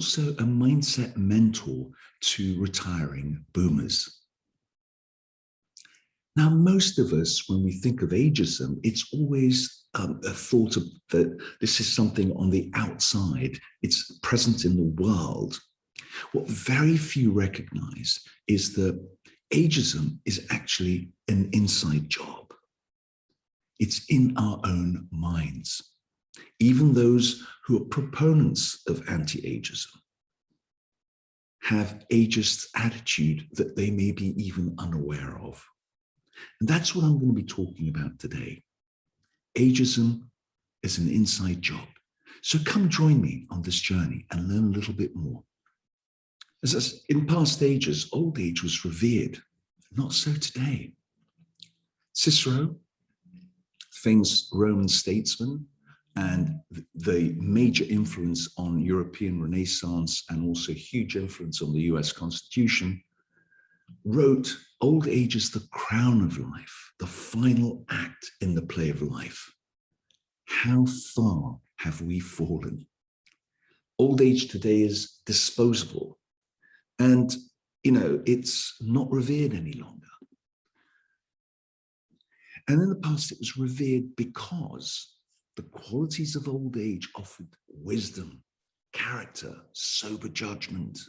also a mindset mentor to retiring boomers. Now, most of us, when we think of ageism, it's always a thought of that this is something on the outside. It's present in the world. What very few recognize is that ageism is actually an inside job. It's in our own minds. Even those who are proponents of anti-ageism have ageist attitude that they may be even unaware of. And that's what I'm going to be talking about today. Ageism is an inside job. So come join me on this journey and learn a little bit more. As in past ages, old age was revered. Not so today. Cicero, famous Roman statesman, and the major influence on European Renaissance and also huge influence on the US Constitution, wrote, "Old age is the crown of life, the final act in the play of life. How far have we fallen?" Old age today is disposable, and it's not revered any longer. And in the past, it was revered because the qualities of old age offered wisdom, character, sober judgment.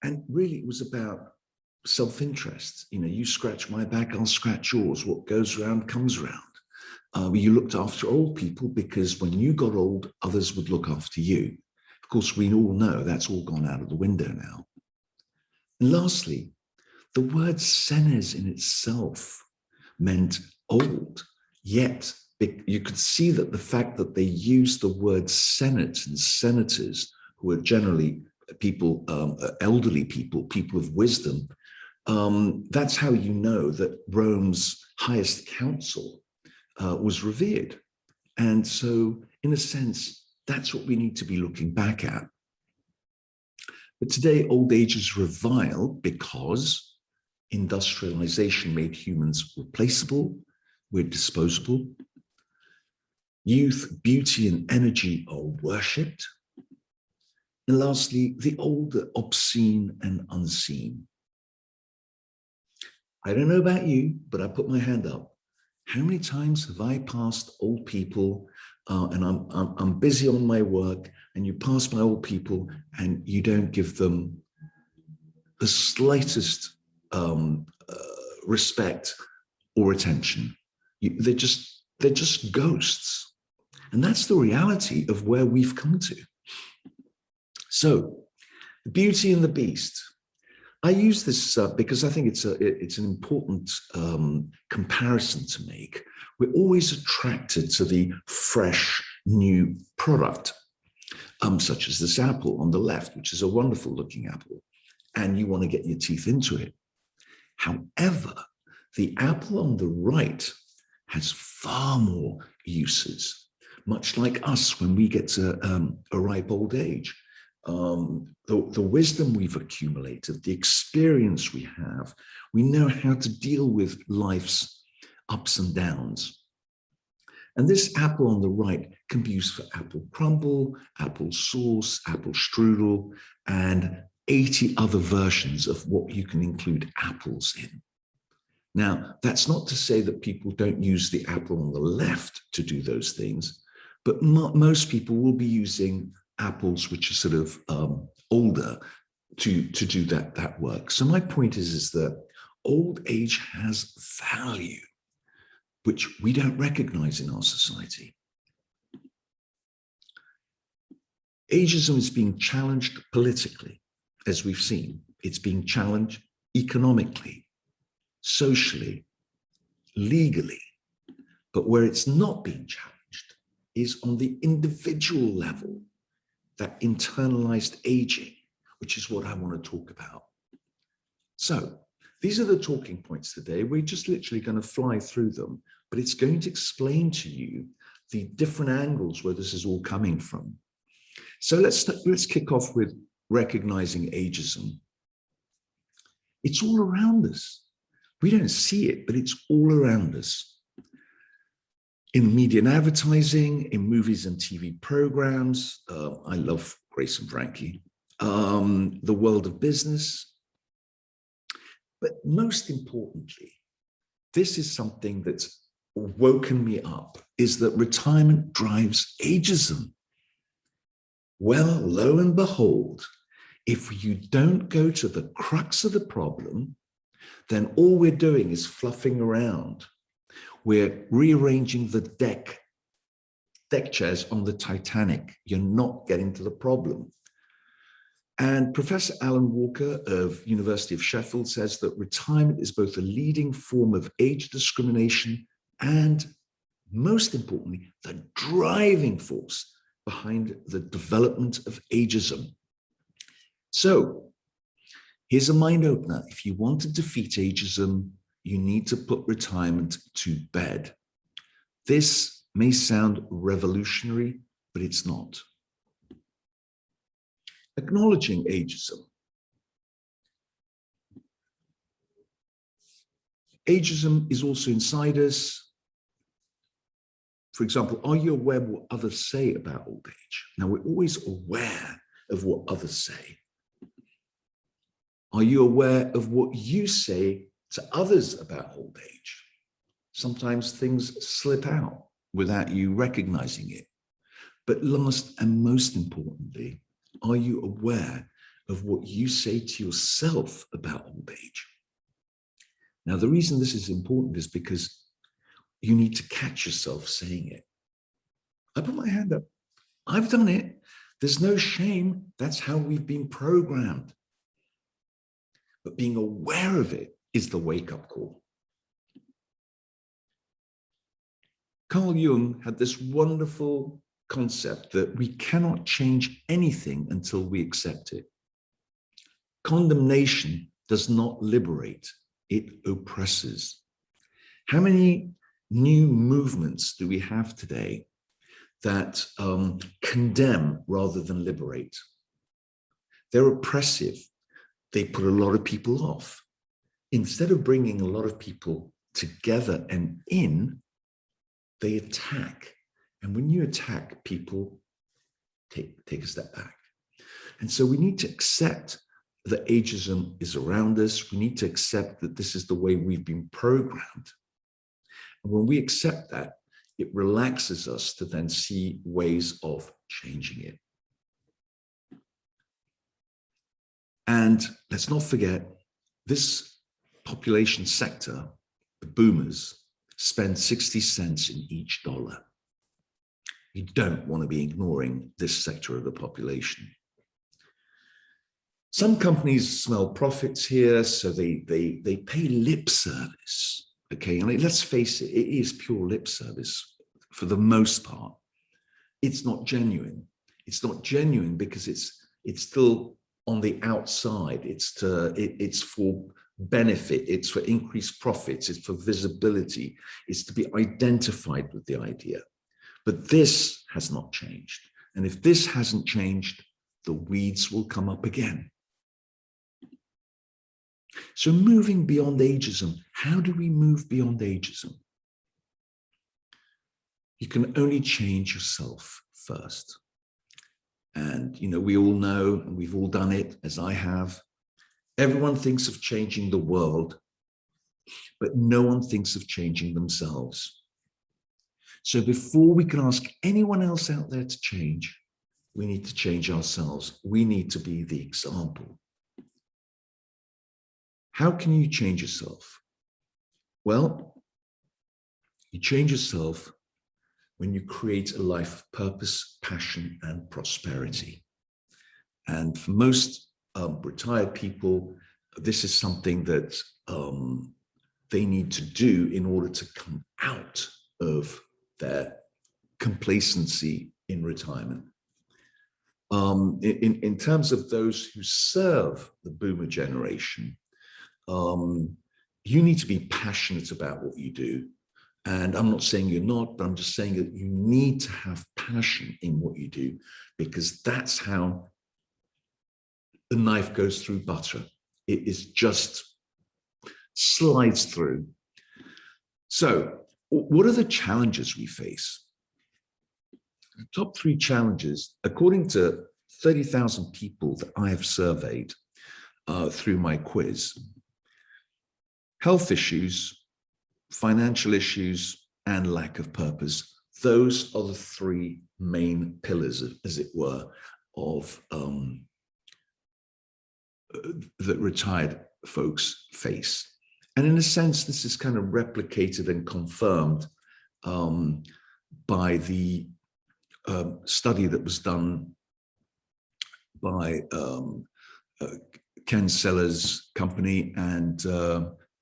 And really, it was about self-interest. You scratch my back, I'll scratch yours. What goes around comes around. You looked after old people because when you got old, others would look after you. Of course, we all know that's all gone out of the window now. And lastly, the word senes in itself meant old, yet you could see that the fact that they used the word senate and senators, who are generally people, elderly people, people of wisdom, that's how you know that Rome's highest council was revered. And so, in a sense, that's what we need to be looking back at. But today, old age is reviled because industrialization made humans replaceable, we're disposable. Youth, beauty, and energy are worshipped. And lastly, the old are obscene and unseen. I don't know about you, but I put my hand up. How many times have I passed old people and I'm busy on my work, and you pass by old people and you don't give them the slightest respect or attention? They're just ghosts. And that's the reality of where we've come to. So, the Beauty and the Beast. I use this because I think it's an important comparison to make. We're always attracted to the fresh, new product, such as this apple on the left, which is a wonderful looking apple, and you want to get your teeth into it. However, the apple on the right has far more uses, much like us when we get to a ripe old age. The wisdom we've accumulated, the experience we have, we know how to deal with life's ups and downs. And this apple on the right can be used for apple crumble, apple sauce, apple strudel, and 80 other versions of what you can include apples in. Now, that's not to say that people don't use the apple on the left to do those things, but most people will be using apples which are sort of older to do that work. So my point is that old age has value, which we don't recognize in our society. Ageism is being challenged politically, as we've seen. It's being challenged economically, socially, legally. But where it's not being challenged is on the individual level, that internalized aging, which is what I want to talk about. So these are the talking points today. We're just literally going to fly through them, but it's going to explain to you the different angles where this is all coming from. So let's kick off with recognizing ageism. It's all around us. We don't see it, but it's all around us. In media and advertising, in movies and TV programs. I love Grace and Frankie, the world of business. But most importantly, this is something that's woken me up, is that retirement drives ageism. Well, lo and behold, if you don't go to the crux of the problem, then all we're doing is fluffing around. We're rearranging the deck chairs on the Titanic. You're not getting to the problem. And Professor Alan Walker of University of Sheffield says that retirement is both a leading form of age discrimination and, most importantly, the driving force behind the development of ageism. So here's a mind opener. If you want to defeat ageism, you need to put retirement to bed. This may sound revolutionary, but it's not. Acknowledging ageism. Ageism is also inside us. For example, are you aware of what others say about old age? Now, we're always aware of what others say. Are you aware of what you say to others about old age? Sometimes things slip out without you recognizing it. But last and most importantly, are you aware of what you say to yourself about old age? Now, the reason this is important is because you need to catch yourself saying it. I put my hand up. I've done it. There's no shame. That's how we've been programmed. But being aware of it is the wake-up call. Carl Jung had this wonderful concept that we cannot change anything until we accept it. Condemnation does not liberate, it oppresses. How many new movements do we have today that condemn rather than liberate? They're oppressive. They put a lot of people off. Instead of bringing a lot of people together and in, they attack. And when you attack, people take a step back. And so we need to accept that ageism is around us. We need to accept that this is the way we've been programmed. And when we accept that, it relaxes us to then see ways of changing it. And let's not forget, this population sector, the boomers, spend 60 cents in each dollar. You don't want to be ignoring this sector of the population. Some companies smell profits here, so they pay lip service. Okay, I mean, let's face it, it is pure lip service for the most part. It's not genuine. It's not genuine because it's still on the outside. It's for benefit. It's for increased profits. It's for visibility. It's to be identified with the idea. But this has not changed. And if this hasn't changed, the weeds will come up again. So moving beyond ageism, how do we move beyond ageism? You can only change yourself first. And, you know, we all know, and we've all done it, as I have. Everyone thinks of changing the world, but no one thinks of changing themselves. So before we can ask anyone else out there to change, we need to change ourselves. We need to be the example. How can you change yourself? Well, you change yourself when you create a life of purpose, passion, and prosperity. And for most retired people, this is something that they need to do in order to come out of their complacency in retirement. In terms of those who serve the boomer generation, you need to be passionate about what you do. And I'm not saying you're not, but I'm just saying that you need to have passion in what you do, because that's how the knife goes through butter. It is just slides through. So what are the challenges we face? The top 3 challenges, according to 30,000 people that I have surveyed through my quiz. Health issues, financial issues, and lack of purpose. Those are the three main pillars, as it were, of that retired folks face. And in a sense, this is kind of replicated and confirmed by the study that was done by Ken Seller's company and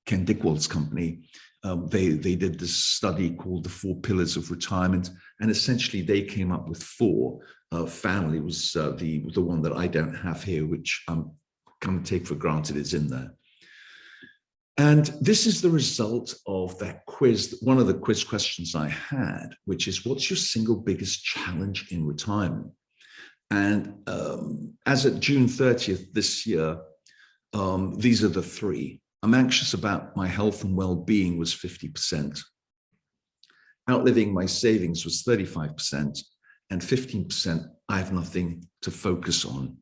Ken Dickwald's company. They did this study called the 4 Pillars of Retirement, and essentially they came up with 4. Family was the one that I don't have here, which I'm going to take for granted is in there. And this is the result of that quiz, one of the quiz questions I had, which is, what's your single biggest challenge in retirement? And as at June 30th this year, these are the 3. I'm anxious about my health and well-being was 50%. Outliving my savings was 35%, and 15%, I have nothing to focus on.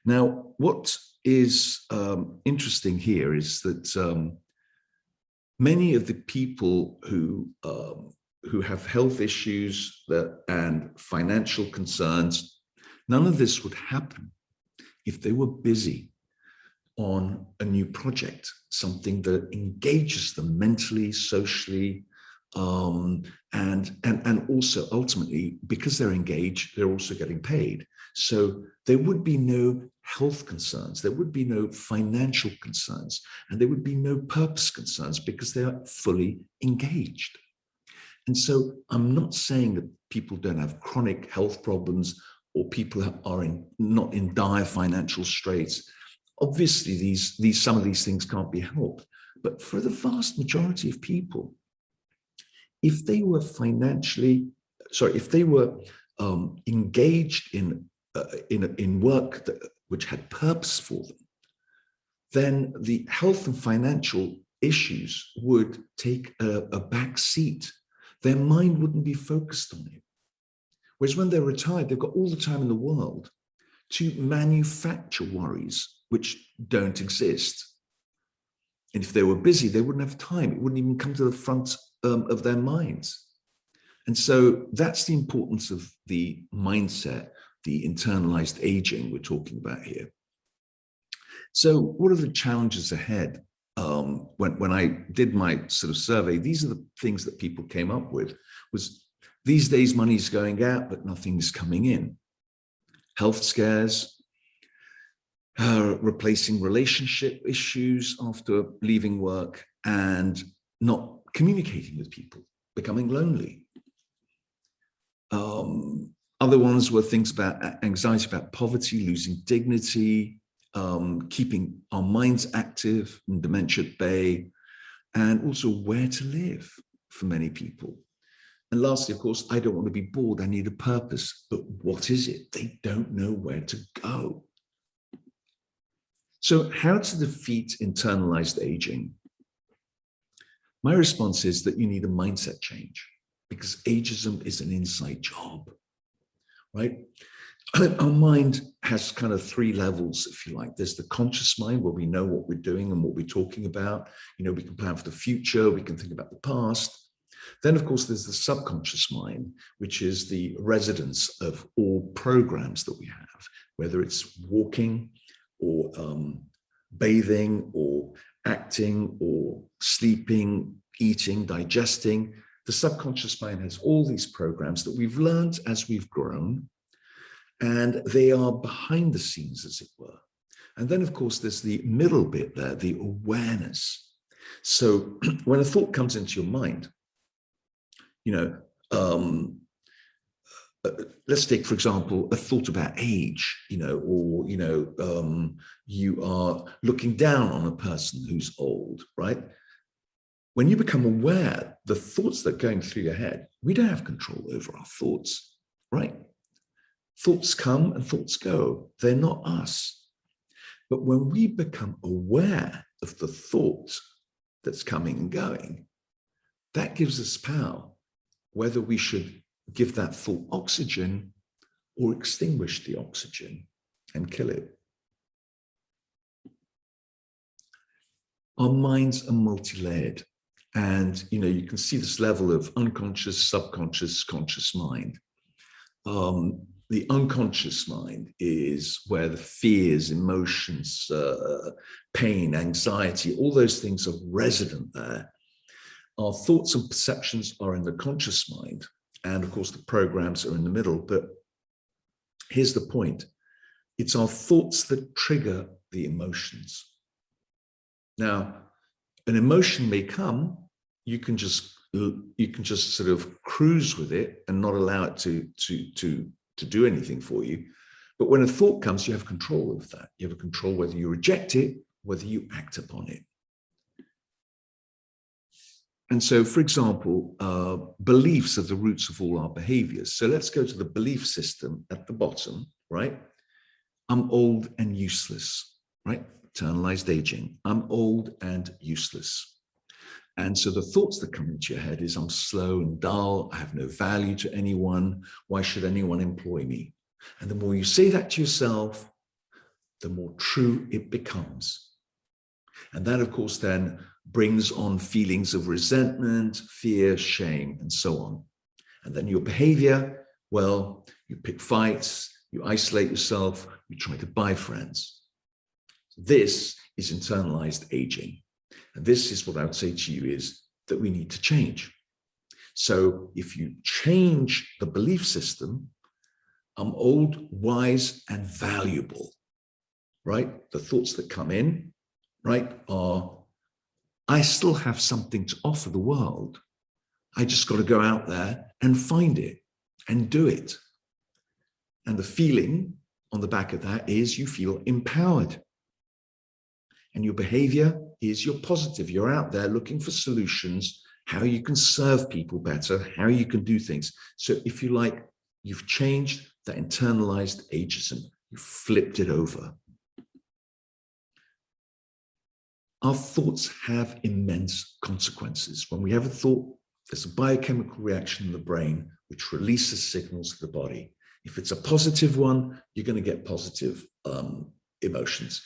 Now, what is interesting here is that many of the people who have health issues and financial concerns, none of this would happen if they were busy on a new project, something that engages them mentally, socially, and also ultimately, because they're engaged, they're also getting paid. So there would be no health concerns, there would be no financial concerns, and there would be no purpose concerns because they are fully engaged. And so I'm not saying that people don't have chronic health problems or people are not in dire financial straits. Obviously, some of these things can't be helped. But for the vast majority of people, if they were engaged in work which had purpose for them, then the health and financial issues would take a back seat. Their mind wouldn't be focused on it. Whereas when they're retired, they've got all the time in the world to manufacture worries which don't exist. And if they were busy, they wouldn't have time. It wouldn't even come to the front of their minds. And so that's the importance of the mindset, the internalized aging we're talking about here. So what are the challenges ahead? When I did my sort of survey, these are the things that people came up with. Was these days money's going out, but nothing's coming in. Health scares, replacing relationship issues after leaving work, and not communicating with people, becoming lonely. Other ones were things about anxiety about poverty, losing dignity, keeping our minds active and dementia at bay, and also where to live for many people. And lastly, of course, I don't want to be bored. I need a purpose. But what is it? They don't know where to go. So how to defeat internalized aging? My response is that you need a mindset change, because ageism is an inside job, right? Our mind has kind of 3 levels, if you like. There's the conscious mind, where we know what we're doing and what we're talking about. You know, we can plan for the future, we can think about the past. Then, of course, there's the subconscious mind, which is the residence of all programs that we have, whether it's walking or bathing or acting or sleeping, eating, digesting. The subconscious mind has all these programs that we've learned as we've grown, and they are behind the scenes, as it were. And then, of course, there's the middle bit there, the awareness. So when a thought comes into your mind, you know, let's take, for example, a thought about age, you know, or, you know, you are looking down on a person who's old, right? When you become aware, the thoughts that are going through your head, we don't have control over our thoughts, right? Thoughts come and thoughts go. They're not us. But when we become aware of the thought that's coming and going, that gives us power, whether we should give that thought oxygen or extinguish the oxygen and kill it. Our minds are multi-layered, and you can see this level of unconscious, subconscious, conscious mind. The unconscious mind is where the fears, emotions, pain, anxiety, all those things are resident there. Our thoughts and perceptions are in the conscious mind, and of course the programs are in the middle. But here's the point: it's our thoughts that trigger the emotions. Now, an emotion may come, you can just sort of cruise with it and not allow it to do anything for you. But when a thought comes, you have control of that. You have a control whether you reject it, whether you act upon it. And so, for example, beliefs are the roots of all our behaviors. So let's go to the belief system at the bottom, right? I'm old and useless, right? Internalized aging. I'm old and useless. And so the thoughts that come into your head is, I'm slow and dull. I have no value to anyone. Why should anyone employ me? And the more you say that to yourself, the more true it becomes. And that, of course, then brings on feelings of resentment, fear, shame, and so on. And then your behavior, well, you pick fights, you isolate yourself, you try to buy friends. This is internalized aging. And this is what I would say to you is that we need to change. So if you change the belief system, I'm old, wise, and valuable, right? The thoughts that come in, right, are, I still have something to offer the world. I just got to go out there and find it and do it. And the feeling on the back of that is you feel empowered. And your behavior is you're positive. You're out there looking for solutions, how you can serve people better, how you can do things. So if you like, you've changed that internalized ageism. You flipped it over. Our thoughts have immense consequences. When we have a thought, there's a biochemical reaction in the brain which releases signals to the body. If it's a positive one, you're going to get positive emotions.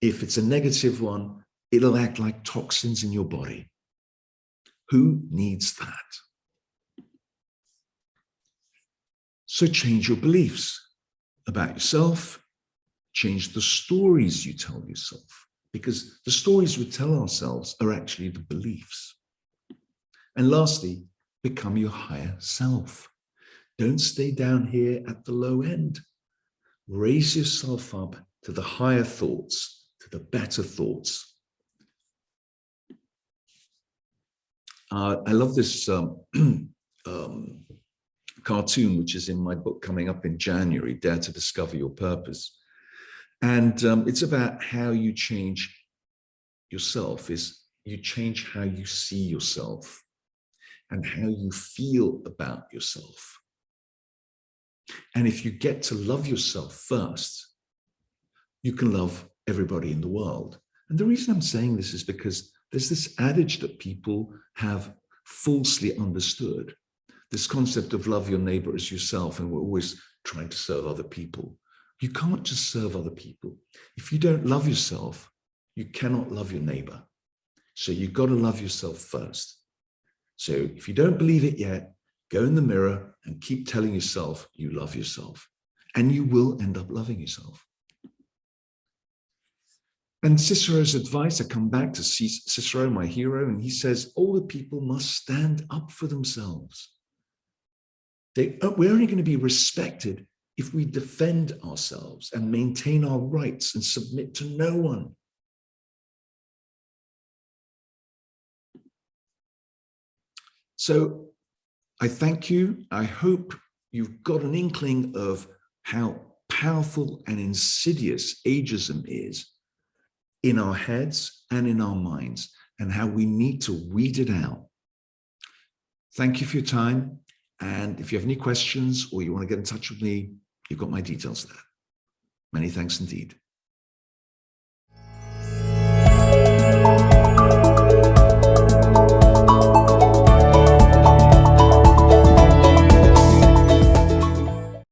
If it's a negative one, it'll act like toxins in your body. Who needs that? So change your beliefs about yourself. Change the stories you tell yourself, because the stories we tell ourselves are actually the beliefs. And lastly, become your higher self. Don't stay down here at the low end. Raise yourself up to the higher thoughts, to the better thoughts. I love this cartoon, which is in my book coming up in January, Dare to Discover Your Purpose. And it's about how you change yourself, is you change how you see yourself and how you feel about yourself. And if you get to love yourself first, you can love everybody in the world. And the reason I'm saying this is because there's this adage that people have falsely understood, this concept of love your neighbor as yourself, and we're always trying to serve other people. You can't just serve other people. If you don't love yourself, you cannot love your neighbor. So you've got to love yourself first. So if you don't believe it yet, go in the mirror and keep telling yourself you love yourself, and you will end up loving yourself. And Cicero's advice, I come back to Cicero, my hero, and he says, older people must stand up for themselves. We're only going to be respected if we defend ourselves and maintain our rights and submit to no one. So I thank you. I hope you've got an inkling of how powerful and insidious ageism is in our heads and in our minds, and how we need to weed it out. Thank you for your time. And if you have any questions or you want to get in touch with me, you've got my details there. Many thanks indeed.